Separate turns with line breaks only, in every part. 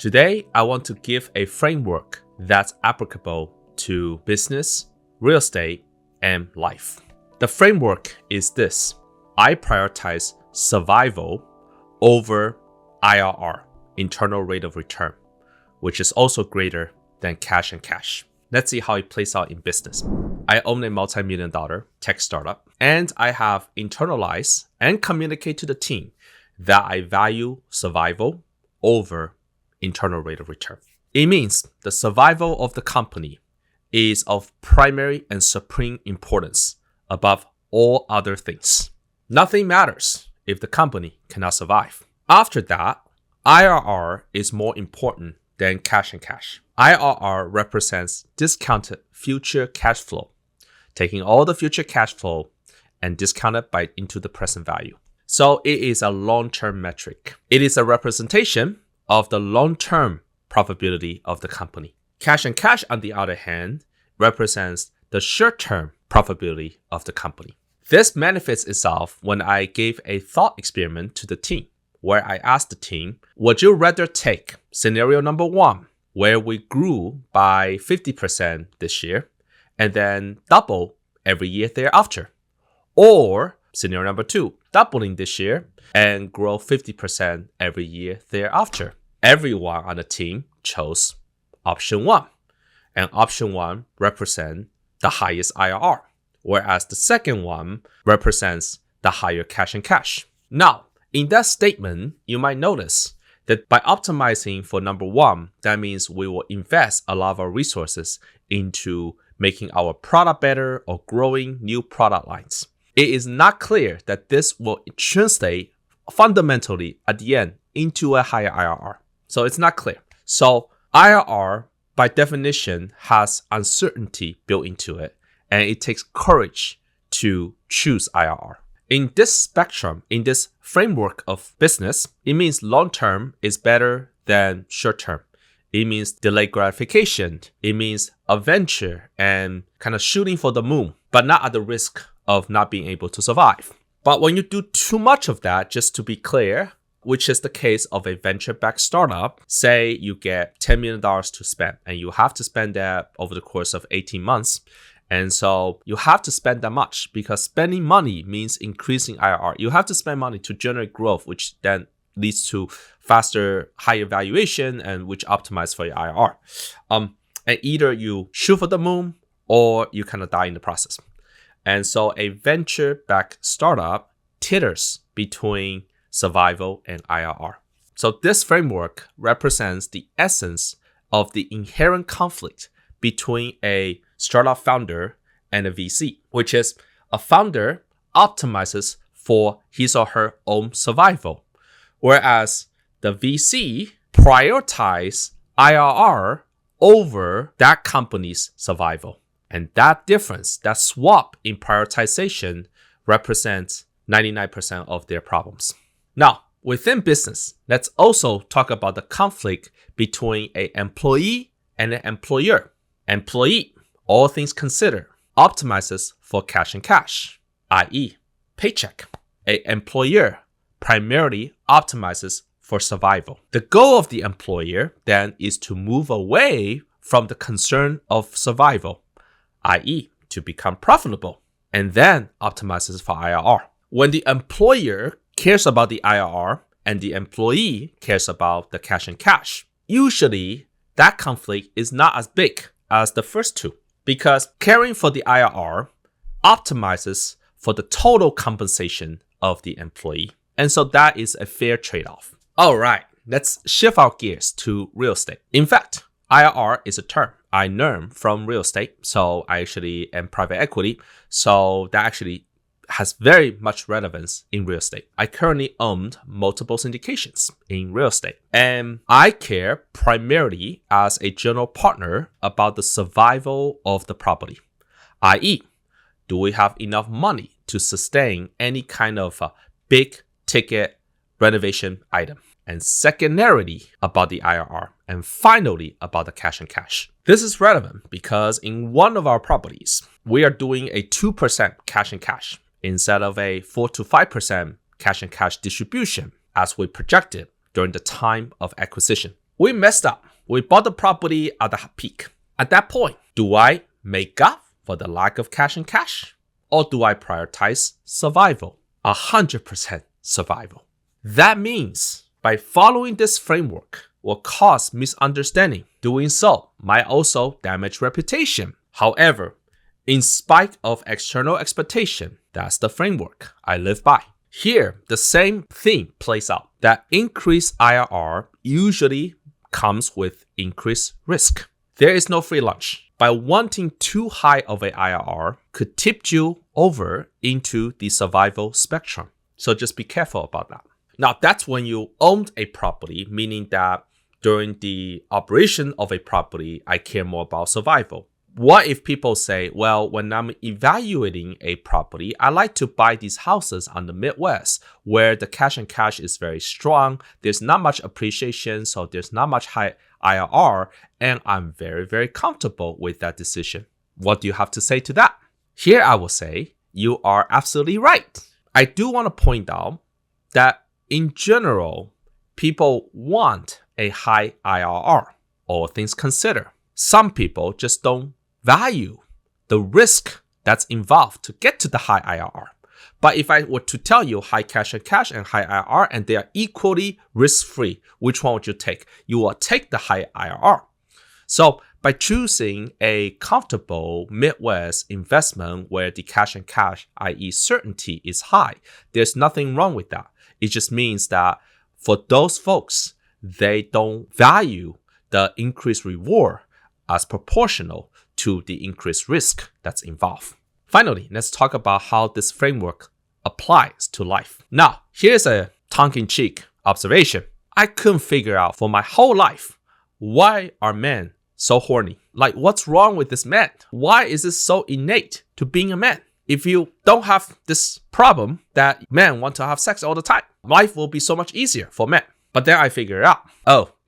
Today, I want to give a framework that's applicable to business, real estate, and life. The framework is this. I prioritize survival over IRR, internal rate of return, which is also greater than cash and cash. Let's see how it plays out in business. I own a multi-million-dollar tech startup, and I have internalized and communicated to the team that I value survival over internal rate of return. It means the survival of the company is of primary and supreme importance above all other things. Nothing matters if the company cannot survive. After that, IRR is more important than cash and cash. IRR represents discounted future cash flow, taking all the future cash flow and discount it into the present value. So it is a long-term metric. It is a representation of the long-term profitability of the company. Cash and cash, on the other hand, represents the short-term profitability of the company. This manifests itself when I gave a thought experiment to the team, where I asked the team, would you rather take scenario number 1, where we grew by 50% this year, and then double every year thereafter? Or scenario number 2, doubling this year and grow 50% every year thereafter? Everyone on the team chose option 1, and option 1 represents the highest IRR, whereas the second one represents the higher cash and cash. Now, in that statement, you might notice that by optimizing for number 1, that means we will invest a lot of our resources into making our product better or growing new product lines. It is not clear that this will translate fundamentally at the end into a higher IRR. So it's not clear. So IRR, by definition, has uncertainty built into it, and it takes courage to choose IRR. In this spectrum, in this framework of business, it means long-term is better than short-term. It means delayed gratification. It means adventure and kind of shooting for the moon, but not at the risk of not being able to survive. But when you do too much of that, just to be clear, which is the case of a venture-backed startup, say you get $10 million to spend, and you have to spend that over the course of 18 months. And so you have to spend that much because spending money means increasing IRR. You have to spend money to generate growth, which then leads to faster, higher valuation, and which optimize for your IRR. And either you shoot for the moon or you kind of die in the process. And so a venture-backed startup teeters between survival and IRR. So this framework represents the essence of the inherent conflict between a startup founder and a VC, which is a founder optimizes for his or her own survival, whereas the VC prioritizes IRR over that company's survival. And that difference, that swap in prioritization represents 99% of their problems. Now, within business, let's also talk about the conflict between an employee and an employer. Employee, all things considered, optimizes for cash and cash, i.e. paycheck. An employer primarily optimizes for survival. The goal of the employer then is to move away from the concern of survival, i.e. to become profitable, and then optimizes for IRR. When the employer cares about the IRR and the employee cares about the cash and cash, usually that conflict is not as big as the first two, because caring for the IRR optimizes for the total compensation of the employee. And so that is a fair trade-off. All right, let's shift our gears to real estate. In fact, IRR is a term I learned from real estate. So I actually am private equity. So that actually has very much relevance in real estate. I currently own multiple syndications in real estate, and I care primarily as a general partner about the survival of the property, i.e., do we have enough money to sustain any kind of big ticket renovation item? And secondarily about the IRR, and finally about the cash and cash. This is relevant because in one of our properties, we are doing a 2% cash and cash instead of a 4 to 5% cash and cash distribution as we projected during the time of acquisition. we messed up. We bought the property at the peak. At that point, do I make up for the lack of cash and cash? Or do I prioritize survival? 100% survival. That means by following this framework will cause misunderstanding. Doing so might also damage reputation. However, in spite of external expectation, that's the framework I live by. Here, the same theme plays out. That increased IRR usually comes with increased risk. There is no free lunch. By wanting too high of a IRR could tip you over into the survival spectrum. So just be careful about that. Now, that's when you owned a property, meaning that during the operation of a property, I care more about survival. What if people say, well, when I'm evaluating a property, I like to buy these houses on the Midwest where the cash and cash is very strong. There's not much appreciation, so there's not much high IRR, and I'm very, very comfortable with that decision. What do you have to say to that? Here I will say, you are absolutely right. I do want to point out that in general, people want a high IRR, all things considered. Some people just don't value the risk that's involved to get to the high IRR. But if I were to tell you high cash and cash and high IRR and they are equally risk-free, which one would you take? You will take the high IRR. So by choosing a comfortable Midwest investment where the cash and cash, i.e. certainty, is high, there's nothing wrong with that. It just means that for those folks, they don't value the increased reward as proportional to the increased risk that's involved. Finally, let's talk about how this framework applies to life. Now, here's a tongue-in-cheek observation. I couldn't figure out for my whole life, why are men so horny? Like, what's wrong with this man? Why is it so innate to being a man? If you don't have this problem that men want to have sex all the time, life will be so much easier for men. But then I figured out,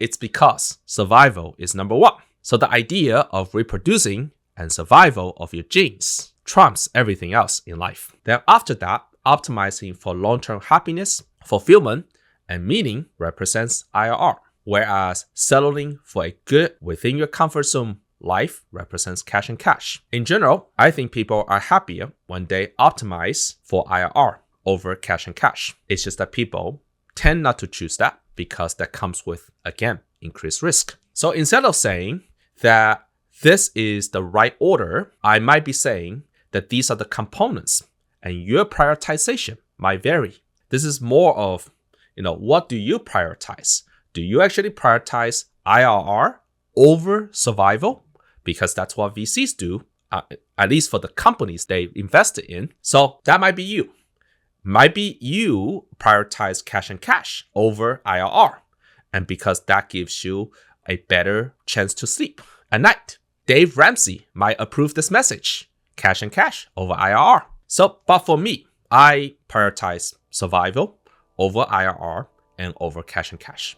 it's because survival is number one. So the idea of reproducing and survival of your genes trumps everything else in life. Then after that, optimizing for long-term happiness, fulfillment, and meaning represents IRR. Whereas settling for a good within your comfort zone life represents cash and cash. In general, I think people are happier when they optimize for IRR over cash and cash. It's just that people tend not to choose that because that comes with, again, increased risk. So instead of saying that this is the right order, I might be saying that these are the components and your prioritization might vary. This is more of, what do you prioritize? Do you actually prioritize IRR over survival? Because that's what VCs do, at least for the companies they invested in. So that might be you. Might be you prioritize cash and cash over IRR. And because that gives you a better chance to sleep at night. Dave Ramsey might approve this message. Cash and cash over IRR. So, but for me, I prioritize survival over IRR and over cash and cash.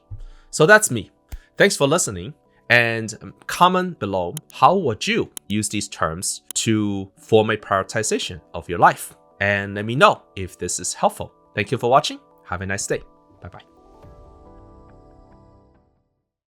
So that's me. Thanks for listening. And comment below, how would you use these terms to form a prioritization of your life? And let me know if this is helpful. Thank you for watching. Have a nice day. Bye-bye.